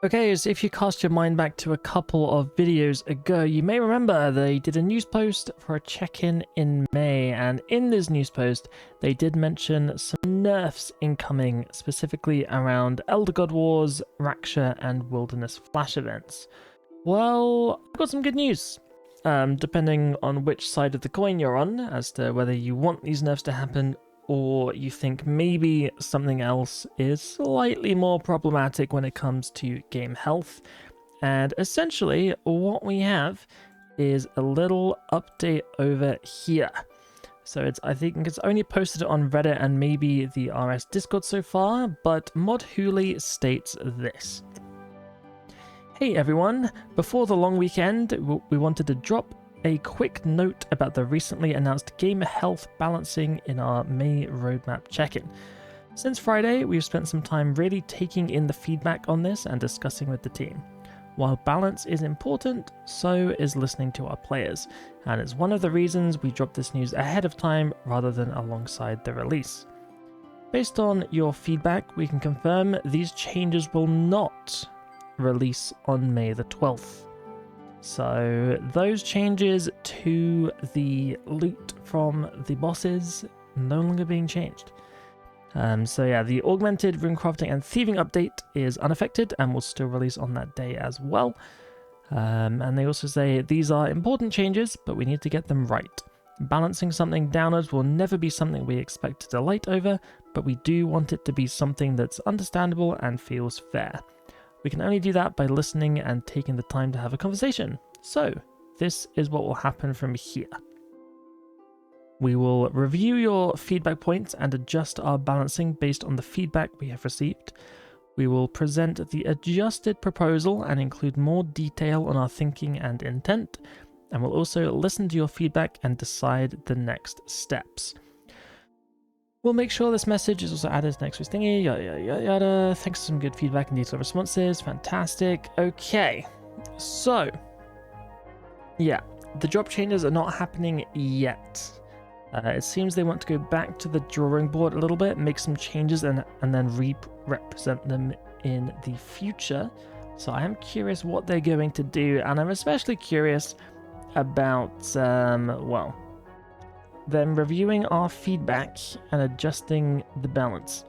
Okay, so if you cast your mind back to a couple of videos ago, you may remember they did a news post for a check-in in May, and in this news post, they did mention some nerfs incoming, specifically around Elder God Wars, Raksha, and Wilderness Flash events. Well, I've got some good news. Depending on which side of the coin you're on, as to whether you want these nerfs to happen or you think maybe something else is slightly more problematic when it comes to game health. And essentially, what we have is a little update over here. So I think it's only posted on Reddit and maybe the RS Discord so far, but Mod Hooli states this. Hey everyone, before the long weekend, we wanted to drop a quick note about the recently announced game health balancing in our May roadmap check-in. Since Friday, we've spent some time really taking in the feedback on this and discussing with the team. While balance is important, so is listening to our players, and it's one of the reasons we dropped this news ahead of time rather than alongside the release. Based on your feedback, we can confirm these changes will not release on May the 12th. So those changes to the loot from the bosses no longer being changed. So yeah, the augmented runecrafting and thieving update is unaffected and will still release on that day as well. And they also say these are important changes, but we need to get them right. Balancing something downwards will never be something we expect to delight over, but we do want it to be something that's understandable and feels fair. We can only do that by listening and taking the time to have a conversation. So, this is what will happen from here. We will review your feedback points and adjust our balancing based on the feedback we have received. We will present the adjusted proposal and include more detail on our thinking and intent. And we'll also listen to your feedback and decide the next steps. We'll make sure this message is also added next week's thingy, yada yada yada yada. Thanks for some good feedback and detailed responses. Fantastic. Okay, so yeah, the drop changes are not happening yet. It seems they want to go back to the drawing board a little bit, make some changes, and then represent them in the future. So I am curious what they're going to do, and I'm especially curious about them reviewing our feedback and adjusting the balance.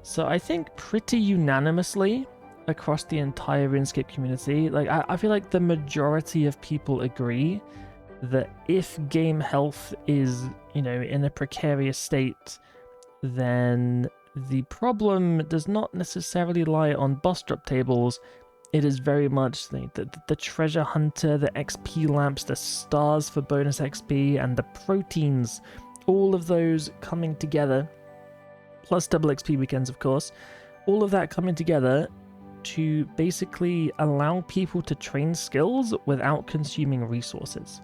So I think pretty unanimously across the entire RuneScape community, like I feel like the majority of people agree that if game health is, in a precarious state, then the problem does not necessarily lie on boss drop tables. It is very much the treasure hunter, the XP lamps, the stars for bonus XP, and the proteins. All of those coming together, plus double XP weekends, of course. All of that coming together to basically allow people to train skills without consuming resources.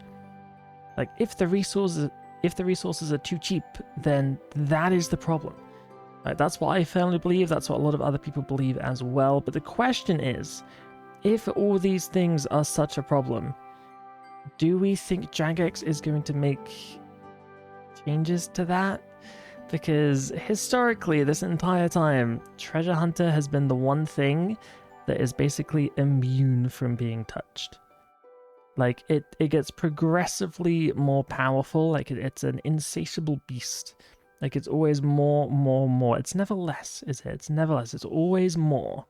Like, if the resources are too cheap, then that is the problem. Like, that's what I firmly believe, that's what a lot of other people believe as well. But the question is, if all these things are such a problem, do we think Jagex is going to make changes to that? Because historically, this entire time, Treasure Hunter has been the one thing that is basically immune from being touched. Like, it gets progressively more powerful, like it's an insatiable beast. Like, it's always more. It's never less, is it? It's never less. It's always more.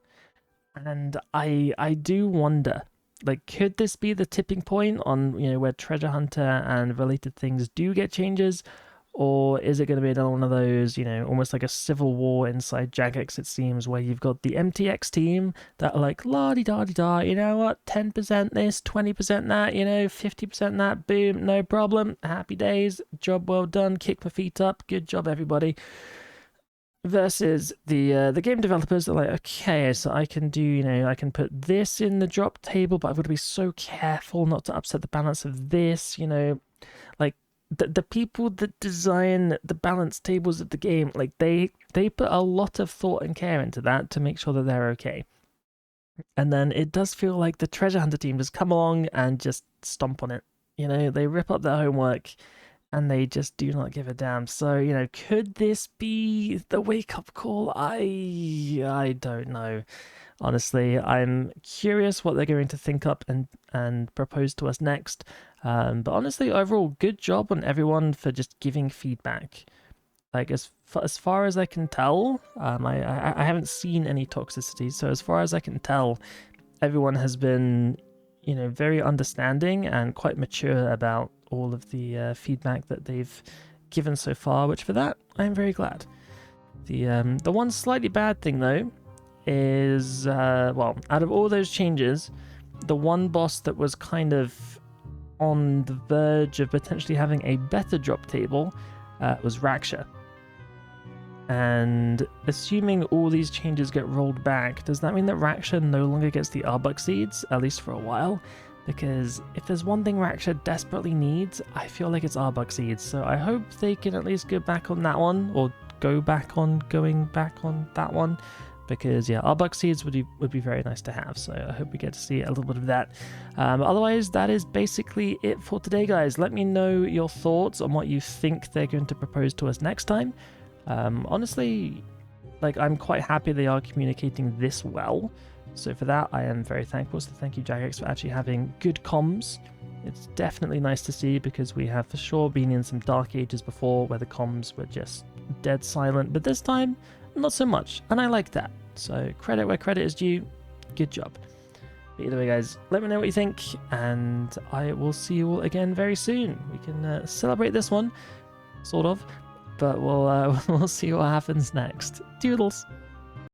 And I do wonder, like, could this be the tipping point on, where Treasure Hunter and related things do get changes? Or is it going to be another one of those, almost like a civil war inside Jagex, it seems, where you've got the MTX team that are like, la-di-da-di-da, you know what, 10% this, 20% that, 50% that, boom, no problem, happy days, job well done, kick my feet up, good job, everybody. Versus the game developers are like, okay, so I can do, I can put this in the drop table, but I've got to be so careful not to upset the balance of this, like, the people that design the balance tables of the game, like they put a lot of thought and care into that to make sure that they're okay. And then it does feel like the Treasure Hunter team just come along and just stomp on it. They rip up their homework and they just do not give a damn. So, could this be the wake-up call? I don't know. Honestly, I'm curious what they're going to think up and propose to us next. But honestly, overall, good job on everyone for just giving feedback. Like as far as I can tell, I haven't seen any toxicity. So as far as I can tell, everyone has been, very understanding and quite mature about all of the feedback that they've given so far. Which for that, I'm very glad. The one slightly bad thing though is well, out of all those changes, the one boss that was kind of on the verge of potentially having a better drop table was Raksha. And assuming all these changes get rolled back, does that mean that Raksha no longer gets the Arbok seeds, at least for a while? Because if there's one thing Raksha desperately needs, I feel like it's Arbok seeds. So I hope they can at least go back on that one, or going back on that one. Because yeah, Arbok seeds would be very nice to have. So I hope we get to see a little bit of that. Otherwise, that is basically it for today, guys. Let me know your thoughts on what you think they're going to propose to us next time. Honestly, like, I'm quite happy they are communicating this well. So for that, I am very thankful. So thank you, Jagex, for actually having good comms. It's definitely nice to see, because we have for sure been in some dark ages before where the comms were just dead silent. But this time, not so much. And I like that. So credit where credit is due. Good job. But either way, guys, let me know what you think. And I will see you all again very soon. We can celebrate this one, sort of. But we'll see what happens next. Doodles!